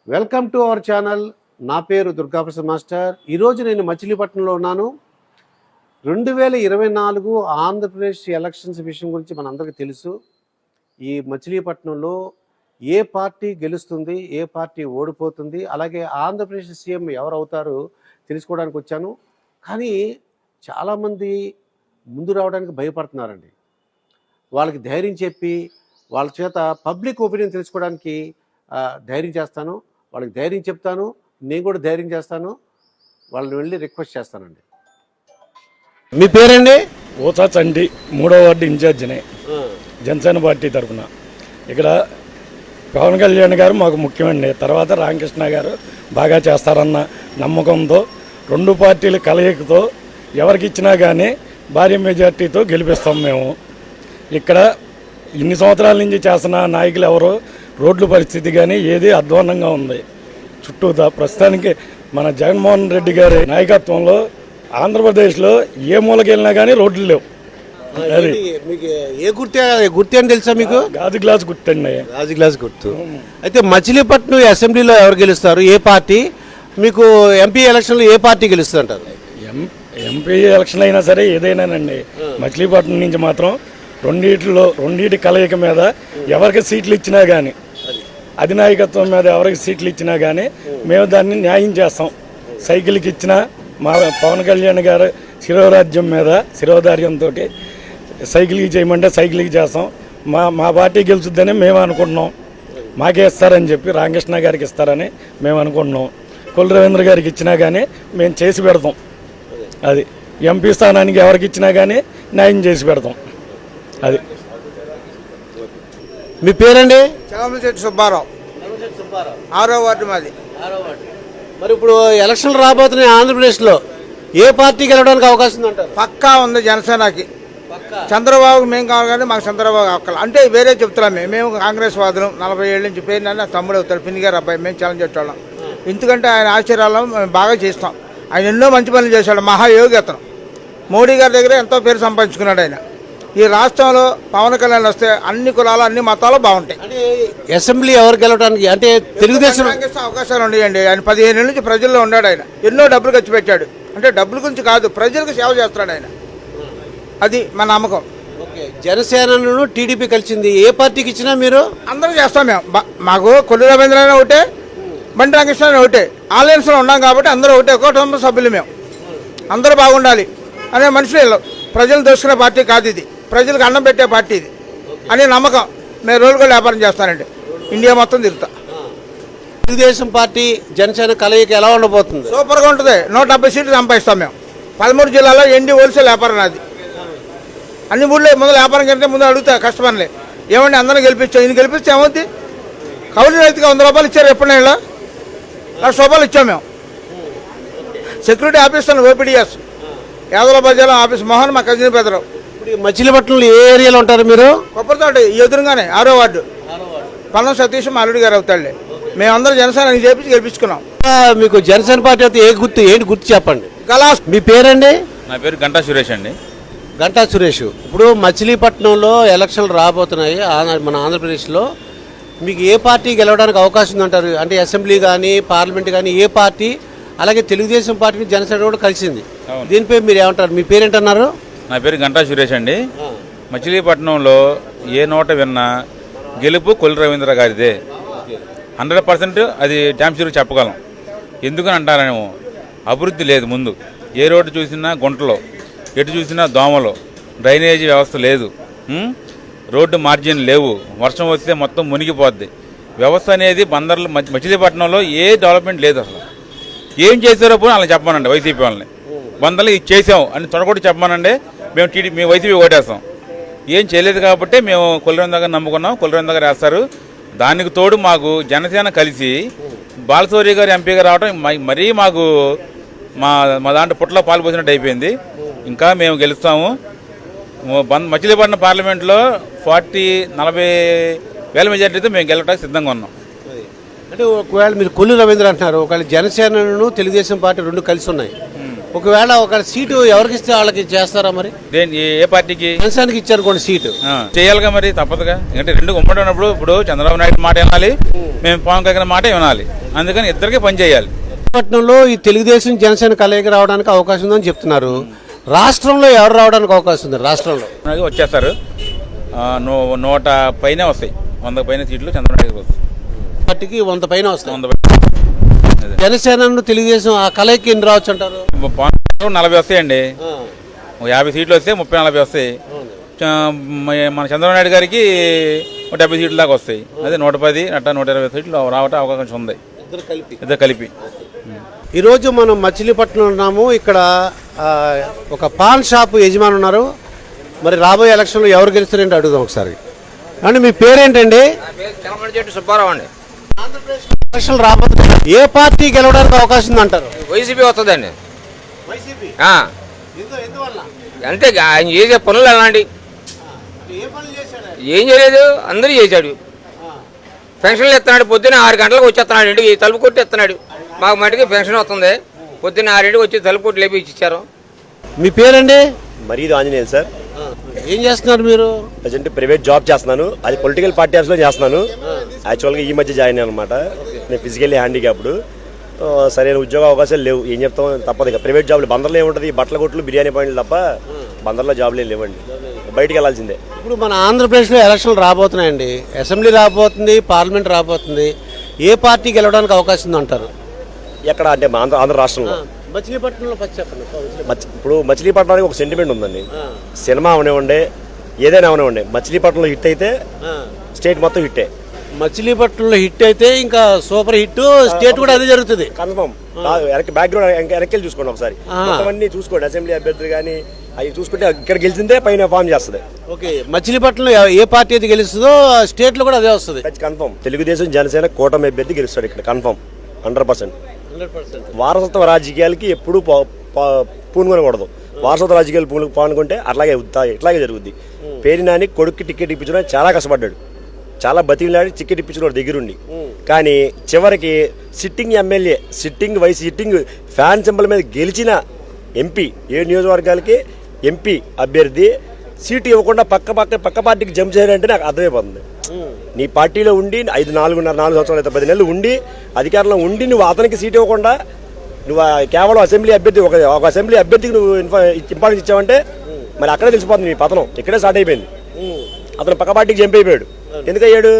Welcome to our channel. నా పేరు Durgaprasad master. ఈరోజు నేను మచిలీపట్నంలో ఉన్నాను. 2024 ఆంధ్రప్రదేశ్ ఎలక్షన్స్ విషయం గురించి మనందరికీ తెలుసు. ఈ మచిలీపట్నంలో ఏ పార్టీ గెలుస్తుంది, ఏ పార్టీ ఓడిపోతుంది, అలాగే ఆంధ్రప్రదేశ్ సీఎం ఎవరు అవుతారు తెలుసుకోవడానికి వచ్చాను. కానీ చాలామంది ముందు రావడానికి భయపడుతున్నారండి. వాళ్ళకి ధైర్యం చెప్పి వాళ్ళ చేత పబ్లిక్ ఒపీనియన్ తెలుసుకోవడానికి ధైర్యం చేస్తాను, వాళ్ళకి ధైర్యం చెప్తాను, నేను కూడా ధైర్యం చేస్తాను. వాళ్ళని వెళ్ళి రిక్వెస్ట్ చేస్తానండి. మీ పేరండి? ఓసా చండి, 3వ వార్డు ఇన్ఛార్జిని, జనసేన పార్టీ తరఫున. ఇక్కడ పవన్ కళ్యాణ్ గారు మాకు ముఖ్యమండి. తర్వాత రామకృష్ణ గారు బాగా చేస్తారన్న నమ్మకంతో రెండు పార్టీల కలయికతో ఎవరికి ఇచ్చినా కానీ భారీ మెజార్టీతో గెలిపిస్తాం మేము. ఇక్కడ ఇన్ని సంవత్సరాల నుంచి చేస్తున్న నాయకులు ఎవరు, రోడ్ల పరిస్థితి కానీ ఏది అధ్వాన్నంగా ఉంది చుట్టూతా. ప్రస్తుతానికి మన జగన్మోహన్ రెడ్డి గారి నాయకత్వంలో ఆంధ్రప్రదేశ్లో ఏ మూలకి వెళ్ళినా కానీ రోడ్లు లేవు. మీకు ఏ గుర్తు అని తెలుసా మీకు? గాజు గ్లాస్ గుర్తండి. గాజు గ్లాస్ గుర్తు. అయితే మచిలీపట్నం అసెంబ్లీలో ఎవరు గెలుస్తారు, ఏ పార్టీ? మీకు ఎంపీ ఎలక్షన్లో ఏ పార్టీ గెలుస్తుంటారు? ఎంపీ ఎలక్షన్ అయినా సరే ఏదైనానండి, మచిలీపట్నం నుంచి మాత్రం రెండింటి కలయిక మీద ఎవరికి సీట్లు ఇచ్చినా కానీ, అధినాయకత్వం మీద ఎవరికి సీట్లు ఇచ్చినా కానీ మేము దాన్ని న్యాయం చేస్తాం. సైకిల్కి ఇచ్చినా మా పవన్ కళ్యాణ్ గారు శిరోరాజ్యం మీద శిరోధార్యంతో సైకిల్కి చేయమంటే సైకిల్కి చేస్తాం. మా పార్టీ గెలుచుద్దని మేము అనుకుంటున్నాం. మాకే ఇస్తారని చెప్పి రామకృష్ణ గారికి ఇస్తారని మేము అనుకుంటున్నాం. కొల్లు రవీంద్ర గారికి ఇచ్చినా కానీ మేము చేసి పెడతాం. అది ఎంపీ స్థానానికి ఎవరికి ఇచ్చినా కానీ న్యాయం చేసి పెడతాం. అది. మీ పేరండి? చలమశెట్టి సుబ్బారావు, 6వ వార్డు మాది. మరి ఇప్పుడు ఎలక్షన్లు రాబోతున్నాయి ఆంధ్రప్రదేశ్లో, ఏ పార్టీ గెలవడానికి అవకాశం ఉందంటారు? పక్కా ఉంది జనసేనకి. చంద్రబాబుకి మేము కావాలి కానీ మాకు చంద్రబాబు అక్కల అంటే వేరే చెప్తున్నాం. మేము కాంగ్రెస్ వాదులు 40 ఏళ్ళ నుంచి పేరు నా తమ్ముడు అవుతాడు, పిన్ని గారు అబ్బాయి. మేము ఛాలెంజ్ చేసేవాళ్ళం. ఎందుకంటే ఆయన ఆశ్చర్యాలను మేము బాగా చేస్తాం. ఆయన ఎన్నో మంచి పనులు చేశాడు, మహాయోగి అతను. మోడీ గారి దగ్గర ఎంతో పేరు సంపాదించుకున్నాడు ఆయన. ఈ రాష్ట్రంలో పవన్ కళ్యాణ్ వస్తే అన్ని కులాలు అన్ని మతాలు బాగుంటాయి. అసెంబ్లీ ఎవరు గెలవడానికి అంటే తెలుగుదేశం అవకాశాలు ఉన్నాయండి. ఆయన 15 ఏళ్ళ నుంచి ప్రజల్లో ఉన్నాడు. ఆయన ఎన్నో డబ్బులు ఖర్చు పెట్టాడు. అంటే డబ్బుల గురించి కాదు, ప్రజలకు సేవ చేస్తున్నాడు ఆయన. అది మా నమ్మకం. జనసేనను టీడీపీ కలిసింది, ఏ పార్టీకి ఇచ్చినా మీరు? అందరూ చేస్తాం మేము. మాకు కొల్లు రవీంద్ర ఒకటే, బండి రామకృష్ణ ఒకటే. ఆలయన్స్లో ఉన్నాం కాబట్టి అందరూ ఒకటే, ఒక కుటుంబ సభ్యులు మేము. అందరూ బాగుండాలి అనే మనుషులు. ప్రజలు దోసుకునే పార్టీ కాదు ఇది, ప్రజలకు అన్నం పెట్టే పార్టీ ఇది అనే నమ్మకం. మేము రోజు కూడా వ్యాపారం చేస్తానండి, ఇండియా మొత్తం తిరుగుతా. తెలుగుదేశం పార్టీ జనసేన కలయిక ఎలా ఉండబోతుంది? సూపర్గా ఉంటుంది. 170 సీట్లు సంపాదిస్తాం మేము. 13 జిల్లాలో ఎన్డీ హోల్సేల్ వ్యాపారం నాది. అన్ని ఊళ్ళో ముందు వ్యాపారం కంటే ముందు అడుగుతా కస్టమర్లే, ఏమండి అందరినీ గెలిపించాం, ఈయన గెలిపిస్తే ఏమవుద్ది? కౌలు రైతుగా 100 రూపాయలు ఇచ్చారు ఎప్పుడైనా, 1,00,000 రూపాయలు ఇచ్చాం మేము. సెక్యూరిటీ ఆఫీసర్ ఓపీడీఎస్ యాదవరాబాద్ జిల్లా ఆఫీస్ మోహన్, మా కజిన్ పెద్దరావు. ఇప్పుడు మచిలీపట్నంలో ఏ ఏరియాలో ఉంటారు మీరు? కొబ్బరితోట ఎదురుగానే 6వ వార్డు. పల్లం సతీష్ మా అల్లుడి గారు అవుతాడులే. మేమందరం జనసేన చేపించి గెలిపించుకున్నాం. మీకు జనసేన పార్టీ అయితే ఏంటి గుర్తు చెప్పండి. గలాస్. మీ పేరండి? నా పేరు గంటా సురేష్ అండి. గంటా సురేష్. ఇప్పుడు మచిలీపట్నంలో ఎలక్షన్లు రాబోతున్నాయి మన ఆంధ్రప్రదేశ్లో. మీకు ఏ పార్టీ గెలవడానికి అవకాశం ఉందంటారు? అంటే అసెంబ్లీ కానీ పార్లమెంట్ కానీ ఏ పార్టీ? అలాగే తెలుగుదేశం పార్టీని జనసేన కూడా కలిసింది, దీనిపై మీరు ఏమంటారు? మీ పేరేంటన్నారు? నా పేరు గంటా సురేష్ అండి. మచిలీపట్నంలో ఏ నోట విన్నా గెలుపు కొల్లు రవీంద్ర గారిదే. 100% అది డ్యామ్ షూర్ చెప్పగలం. ఎందుకని అంటారేమో, అభివృద్ధి లేదు. ముందు ఏ రోడ్డు చూసినా గుంటలో, ఎటు చూసినా దోమలు, డ్రైనేజీ వ్యవస్థ లేదు, రోడ్డు మార్జిన్ లేవు, వర్షం వస్తే మొత్తం మునిగిపోద్ది. వ్యవస్థ అనేది బందర్లు మచిలీపట్నంలో ఏ డెవలప్మెంట్ లేదు. అసలు ఏం చేశారో పోనీ అలా చెప్పమానండి వైసీపీ వాళ్ళని. బందర్లు ఇది చేసాం అని తొడగొట్టి చెప్పమానండి, మేము వైసీపీ ఓటేస్తాం. ఏం చేయలేదు కాబట్టి మేము కొల్లు రవీంద్ర గారిని నమ్ముకున్నాం, కొల్లు రవీంద్ర గారు వేస్తారు. దానికి తోడు మాకు జనసేన కలిసి బాలశౌరి గారు ఎంపీగా రావడం మరీ మాకు మా దాంట్లో పుట్టలో పాలు పోసినట్టు అయిపోయింది. ఇంకా మేము గెలుస్తాము. మచిలీపట్నం పార్లమెంట్లో 40-40 వేల మెజార్టీతో మేము గెలవడానికి సిద్ధంగా ఉన్నాం. అంటే ఒకవేళ మీరు కొల్లు రవీంద్ర అంటున్నారు, ఒకవేళ జనసేనను తెలుగుదేశం పార్టీ రెండు కలిసి ఉన్నాయి, ఒకవేళ ఒక సీటు ఎవరికి ఇస్తే వాళ్ళకి చేస్తారా? మరి ఏ పార్టీకి? జనసేనకి ఇచ్చారు కొన్ని సీటు చేయాలిగా, మరి తప్పదుగా. ఎందుకంటే రెండు ఉమ్మడి ఉన్నప్పుడు ఇప్పుడు చంద్రబాబు నాయుడు మాట వినాలి, మేము పవన్ కళ్యాణ్ మాట వినాలి. అందుకని ఇద్దరికి పని చేయాలి. పట్టణంలో ఈ తెలుగుదేశం జనసేన కలయిక రావడానికి అవకాశం ఉందని చెప్తున్నారు. రాష్ట్రంలో ఎవరు రావడానికి అవకాశం ఉంది? రాష్ట్రంలో వచ్చేస్తారు 100 పైనే వస్తాయి, 100 పైన సీట్లు చంద్రబాబు నాయుడు వస్తాయి. పార్టీకి 100 పైన వస్తాయి. 100 పైన. జనసేన తెలుగుదేశం ఆ కలయిక ఎన్ని రావచ్చు అంటారు? 40 వస్తాయండి. 50 సీట్లు వస్తే 30-40 వస్తాయి. మన చంద్రబాబు నాయుడు గారికి 70 సీట్ల దాకా వస్తాయి. అదే 110 120 సీట్లు రావటం అవకాశం ఉంది ఇద్దరు కలిపి. ఈరోజు మనం మచిలీపట్నం ఉన్నాము. ఇక్కడ ఒక పాన్ షాప్ యజమాని ఉన్నారు. మరి రాబోయే ఎలక్షన్లో ఎవరు గెలుస్తారంటే అడుగుదాం ఒకసారి. అంటే మీ పేరేంటండి? సుబ్బారావు అండి. ఎలక్షన్ రాబోతుంది, ఏ పార్టీ గెలవడానికి అవకాశం ఉంది అంటారు? వైసీపీ వస్తుందండి. అంతే, ఆయన చేసే పనులు అలాంటి ఏం చేయలేదు, అందరూ చేశాడు. పెన్షన్లు ఇస్తున్నాడు, పొద్దున్న 6 గంటలకు వచ్చేస్తున్నాడు, ఇంటికి తలుపు కొట్టి ఇస్తున్నాడు. మాకు మటుకి పెన్షన్ వస్తుంది, పొద్దున్న 6 వచ్చి తలుపు కొట్టి లేపి ఇచ్చారు. మీ పేరండి? మరీదు ఆంజనేయులు సార్. ఏం చేస్తున్నారు మీరు? ప్రజెంట్ ప్రైవేట్ జాబ్ చేస్తున్నాను, అది పొలిటికల్ పార్టీ ఆఫీస్లో చేస్తున్నాను. యాక్చువల్గా ఈ మధ్య జాయిన్ అయ్యాను అనమాట. నేను ఫిజికల్లీ హ్యాండిక్యాప్డ్, సరైన ఉద్యోగ అవకాశాలు లేవు. ఏం చెప్తాం, తప్పదు. ఇక ప్రైవేట్ జాబ్లు బందర్లో ఏముంటుంది, బట్టల కొట్లు బిర్యానీ పాయింట్లు తప్ప బందర్లో జాబ్లు లేవండి, బయటికి వెళ్ళాల్సిందే. ఇప్పుడు మన ఆంధ్రప్రదేశ్లో ఎలక్షన్లు రాబోతున్నాయండి, అసెంబ్లీ రాబోతుంది, పార్లమెంట్ రాబోతుంది. ఏ పార్టీ గెలవడానికి అవకాశం ఉంది అంటారు? ఎక్కడ అంటే మా ఆంధ్ర రాష్ట్రంలో మచిలీపట్నంలో చెప్పండి. ఇప్పుడు మచిలీపట్నానికి ఒక సెంటిమెంట్ ఉందండి. సినిమా అవనివ్వండి, ఏదైనా అవనివ్వండి, మచిలీపట్నంలో హిట్ అయితే స్టేట్ మొత్తం హిట్టే. మచిలీపట్నంలో హిట్ అయితే ఇంకా సూపర్ హిట్, స్టేట్ కూడా అదే జరుగుతుంది కన్ఫర్మ్. బ్యాక్గ్రౌండ్ వెనక్కి చూసుకోండి ఒకసారి, అవన్నీ చూసుకోండి. అసెంబ్లీ అభ్యర్థులు కానీ అవి చూసుకుంటే ఇక్కడ గెలిచిందే పైన ఫామ్ చేస్తుంది. ఓకే, మచిలీపట్నంలో ఏ పార్టీ అయితే గెలుస్తుందో స్టేట్ లో కూడా అదే వస్తుంది కన్ఫర్మ్. తెలుగుదేశం జనసేన కూటమి అభ్యర్థి గెలుస్తాడు ఇక్కడ కన్ఫర్మ్ 100%. వారసత్వ రాజకీయాలకి ఎప్పుడు పూనుకొనకూడదు. వారసత్వ రాజకీయాలు పానుకుంటే ఇట్లాగే జరుగుద్ది. పేరు నాని కొడుక్కి టికెట్ ఇప్పించడానికి చాలా కష్టపడ్డాడు, చాలా బతికిలాడి టికెట్ ఇప్పించుకున్నాడు దగ్గరుండి. కానీ చివరికి sitting MLA, sitting fan symbol మీద గెలిచిన ఎంపీ, 7 నియోజకవర్గాలకి ఎంపీ అభ్యర్థి సీటు ఇవ్వకుండా పక్క పార్టీకి జంప్ చేయాలంటే నాకు అర్థమైపోతుంది. నీ పార్టీలో ఉండి 4 సంవత్సరాలు అయితే 10 నెలలు ఉండి అధికారంలో ఉండి నువ్వు అతనికి సీట్ ఇవ్వకుండా నువ్వు కేవలం అసెంబ్లీ అభ్యర్థి ఒక అసెంబ్లీ అభ్యర్థికి నువ్వు ఇంపార్టెన్స్ ఇచ్చావంటే మరి అక్కడే తెలిసిపోతుంది నీ పతనం. ఇక్కడే స్టార్ట్ అయిపోయింది. అతను పక్క పార్టీకి జంప్ అయిపోయాడు. ఎందుకయ్యాడు?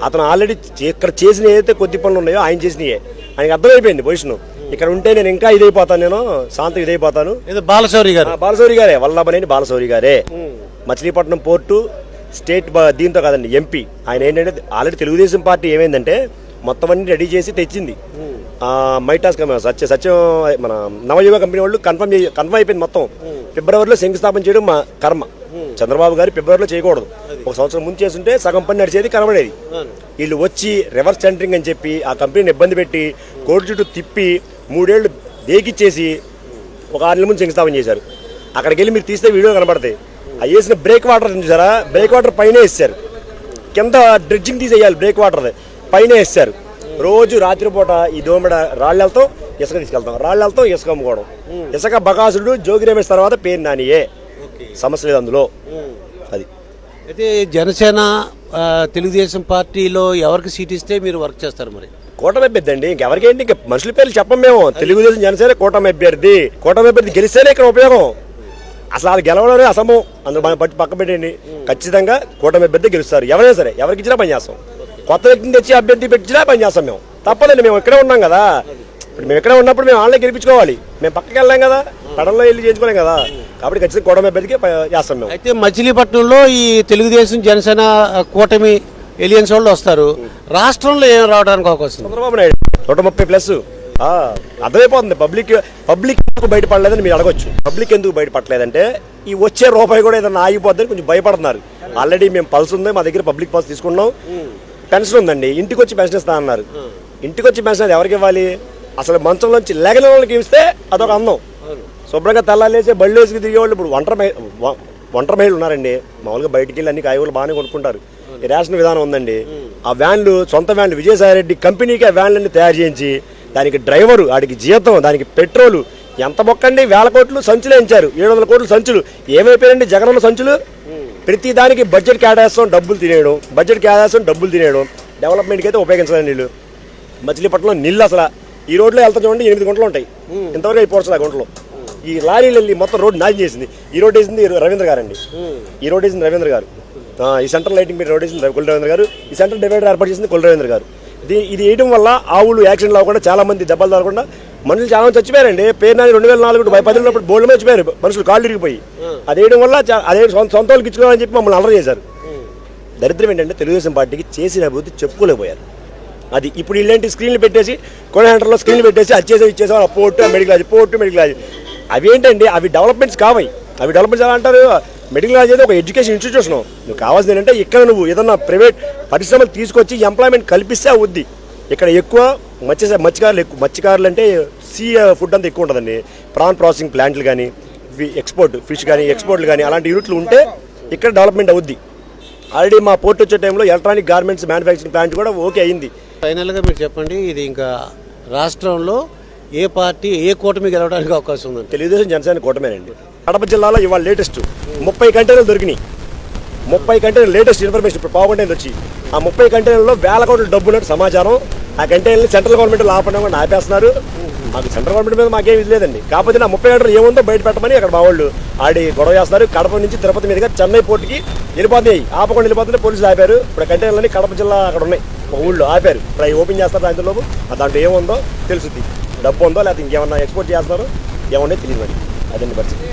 అతను ఆల్రెడీ ఇక్కడ చేసిన ఏదైతే కొద్ది పనులు ఉన్నాయో ఆయన చేసినయే ఆయనకి అర్థమైపోయింది పొజిషన్. ఇక్కడ ఉంటే నేను ఇంకా ఇదైపోతాను, నేను శాంతం ఇదైపోతాను. బాలశౌరి గారే, వల్లభనేని బాలశౌరి గారే. మచిలీపట్నం పోర్టు స్టేట్ దీంతో కాదండి, ఎంపీ ఆయన. ఏంటంటే ఆల్రెడీ తెలుగుదేశం పార్టీ ఏమైందంటే మొత్తం అన్ని రెడీ చేసి తెచ్చింది. మైటాస్ సత్యం మన నవయుగ కంపెనీ వాళ్ళు కన్ఫర్మ్ అయిపోయింది మొత్తం. ఫిబ్రవరిలో శంకుస్థాపన చేయడం మా కర్మ. చంద్రబాబు గారు ఫిబ్రవరిలో చేయకూడదు, 1 సంవత్సరం ముందు చేస్తుంటే సగం పని నడిచేది, కనబడేది. వీళ్ళు వచ్చి రివర్స్ టెండరింగ్ అని చెప్పి ఆ కంపెనీని ఇబ్బంది పెట్టి కోర్టు చుట్టూ తిప్పి 3 ఏళ్ళు దేకిచ్చేసి ఒక 6 నెలల ముందు శంకుస్థాపన చేశారు. అక్కడికి వెళ్ళి మీరు తీస్తే వీడియో కనబడతాయి. అవి వేసిన బ్రేక్ వాటర్ చూసారా, బ్రేక్ వాటర్ పైన వేస్తారు, కింద డ్రెడ్జింగ్ తీసేయాలి, బ్రేక్ వాటర్ పైన వేస్తారు. రోజు రాత్రిపూట ఈ దోమడ రాళ్ళతో ఇసుక తీసుకెళ్తాం, రాళ్ళతో ఇసుక అమ్ముకోవడం. ఇసుక బకాసుడు జోగి రమేష్ తర్వాత పేరు నానియే, సమస్య లేదు అందులో. అది అయితే జనసేన తెలుగుదేశం పార్టీలో ఎవరికి సీట్ ఇస్తే మీరు వర్క్ చేస్తారు? మరి కూటమి అభ్యర్థి అండి, ఇంకెవరికేంటి, ఇంకా మనుషుల పేర్లు చెప్పం మేము. తెలుగుదేశం జనసేన కూటమి అభ్యర్థి గెలిస్తేనే ఇక్కడ ఉపయోగం. అసలు అది గెలవడమే అసమం, అందులో పక్క పెట్టండి. ఖచ్చితంగా కూటమి అభ్యర్థి గెలుస్తారు. ఎవరైనా సరే, ఎవరికి ఇచ్చినా పని చేస్తాం. కొత్త వ్యక్తిని తెచ్చి అభ్యర్థి పెట్టినా పని చేస్తాం మేము. తప్పదండి, మేము ఇక్కడే ఉన్నాం కదా. ఇప్పుడు మేము ఎక్కడ ఉన్నప్పుడు మేము ఆన్లైన్ గెలిపించుకోవాలి. మేము పక్కకి వెళ్ళాం కదా, పడంలో వెళ్ళి చేయించుకోలేం కదా. కాబట్టి ఖచ్చితంగా కూటమి అభ్యర్థికి చేస్తాం మేము. అయితే మచిలీపట్నంలో ఈ తెలుగుదేశం జనసేన కూటమి ఎలియన్స్ వాళ్ళు వస్తారు. రాష్ట్రంలో ఏం రావడానికి అవకాశం? చంద్రబాబు నాయుడు 130+. అర్థమైపోతుంది. పబ్లిక్ ఎందుకు బయటపడలేదని మీరు అడగొచ్చు. పబ్లిక్ ఎందుకు బయటపడలేదంటే ఈ వచ్చే రూపాయి కూడా ఏదైనా ఆగిపోద్దని కొంచెం భయపడుతున్నారు. ఆల్రెడీ మేము పల్స్ ఉంది, మా దగ్గర పబ్లిక్ పల్స్ తీసుకున్నాం. పెన్షన్ ఉందండి, ఇంటికి వచ్చి పెన్షన్ ఇస్తా అన్నారు. ఇంటికి వచ్చి పెన్షన్ అది ఎవరికి ఇవ్వాలి? అసలు మంచంలోంచి లేగని వాళ్ళకి ఇస్తే అదొక అందం. శుభ్రంగా తెల్లాలేసి బళ్ళు వేసుకు తిరిగేవాళ్ళు ఇప్పుడు ఒంటరి మహిళలు ఉన్నారండి. మామూలుగా బయటికి వెళ్ళి అన్ని కాయగూరలు బాగానే కొనుక్కుంటారు. రేషన్ విధానం ఉందండి. ఆ వ్యాన్లు, సొంత వ్యాన్లు, విజయసాయిరెడ్డి కంపెనీకి ఆ వ్యాన్లన్నీ తయారు చేయించి దానికి డ్రైవరు, వాడికి జీతం, దానికి పెట్రోలు, ఎంత మొక్కండి 1000 కోట్లు సంచులు వేయించారు. 700 కోట్లు సంచులు. ఏమైపోయారండి జగనన్న సంచులు? ప్రతి దానికి బడ్జెట్ కేటాయిస్తాం, డబ్బులు తినేయడం, డెవలప్మెంట్కి అయితే ఉపయోగించలేదు వీళ్ళు. మచిలీపట్నంలో నీళ్ళు అసలు ఈ రోడ్లో వెళ్తా చూడండి 8 గుంటలు ఉంటాయి, ఇంతవరకు అయిపోవచ్చు ఆ గుంటలు. ఈ లారీలు వెళ్ళి మొత్తం రోడ్డు నాశనం చేసింది. ఈ రోడ్డు వేసింది రవీంద్ర గారు అండి, ఈ రోడ్డు వేసింది రవీంద్ర గారు. ఈ సెంట్రల్ లైటింగ్ పెట్టి రోడ్ వేసింది కొల్లు రవీంద్ర గారు. ఈ సెంట్రల్ డివైడర్ ఏర్పాటు చేసింది కొల్లు రవీంద్ర గారు. ఇది వేయడం వల్ల ఆవులు యాక్సిడెంట్ అవ్వకుండా చాలా మంది దెబ్బలు తగలకుండా మనుషులు చాలా మంది చచ్చిపోయారండి. పేరునాని 2004 10 బోర్డు మీద చచ్చిపోయారు మనుషులు, కాళ్ళు ఇరిగిపోయి. అది వేయడం వల్ల అదే సొంత వాళ్ళకి ఇచ్చుకోవాలని చెప్పి మమ్మల్ని అలర్ చేశారు. దరిద్రం ఏంటంటే తెలుగుదేశం పార్టీకి చేసిన అభివృద్ధి చెప్పుకోలేకపోయారు. అది ఇప్పుడు ఇలాంటి స్క్రీన్లు పెట్టేసి కోడహంటర్లో స్క్రీన్లు పెట్టేసి అది చేసే ఇచ్చేసాం, పోర్టు మెడికల్ కాలేజ్ అవి ఏంటండి, అవి డెవలప్మెంట్స్ కావాలి. అవి డెవలప్మెంట్స్ ఎలా అంటారు, మెడికల్ కాలేజ్ అయితే ఒక ఎడ్యుకేషన్ ఇన్స్టిట్యూషన్. నువ్వు కావాల్సింది ఏంటంటే ఇక్కడ నువ్వు ఏదన్నా ప్రైవేట్ పరిశ్రమలు తీసుకొచ్చి ఎంప్లాయ్మెంట్ కల్పిస్తే అవుద్ది. ఇక్కడ ఎక్కువ మత్స్యకారులు అంటే సీ ఫుడ్ అంతా ఎక్కువ ఉంటుందండి. ప్రాన్ ప్రాసెసింగ్ ప్లాంట్లు కానీ ఎక్స్పోర్ట్ ఫిష్ కానీ ఎక్స్పోర్ట్లు కానీ అలాంటి యూనిట్లు ఉంటే ఇక్కడ డెవలప్మెంట్ అవుద్ది. ఆల్రెడీ మా పోర్ట్ వచ్చే టైంలో ఎలక్ట్రానిక్ గార్మెంట్స్ మ్యానుఫ్యాక్చరింగ్ ప్లాంట్ కూడా ఓకే అయింది. ఫైనల్గా మీరు చెప్పండి, ఇది ఇంకా రాష్ట్రంలో ఏ పార్టీ ఏ కూటమి గెలవడానికి అవకాశం ఉందండి? తెలుగుదేశం జనసేన కూటమేనండి. కడప జిల్లాలో ఇవాళ లేటెస్ట్ 30 కంటైనర్లు దొరికినాయి. 30 కంటైనర్ లేటెస్ట్ ఇన్ఫర్మేషన్ ఇప్పుడు పావుగంట వచ్చి ఆ 30 కంటైనర్లో వేల కోట్ల డబ్బు ఉన్నట్టు సమాచారం. ఆ కంటైనర్ని సెంట్రల్ గవర్నమెంట్ ఆపడం ఆపేస్తున్నారు. మాకు సెంట్రల్ గవర్నమెంట్ మీద మాకేం ఇది లేదండి. కాకపోతే నా 30 కంటైనర్లు ఏముందో బయట పెట్టమని అక్కడ మా వాళ్ళు ఆడి గొడవ చేస్తున్నారు. కడప నుంచి తిరుపతి మీదుగా చెన్నై పోర్టుకి వెళ్ళిపోతున్నాయి, ఆపకుండా వెళ్ళిపోతుంటే పోలీసులు ఆపారు. ఇప్పుడు కంటైనర్లని కడప జిల్లా అక్కడ ఉన్నాయి, ఒక ఊళ్ళో ఆపారు. ఇప్పుడు అవి ఓపెన్ చేస్తారు సాయంత్రంలోపు. దాంట్లో ఏముందో తెలుస్తుంది, డబ్బు ఉందో లేకపోతే ఇంకేమన్నా ఎక్స్పోర్ట్ చేస్తున్నారో ఏమన్నా తెలియదు. మరి అదండి పరిస్థితి.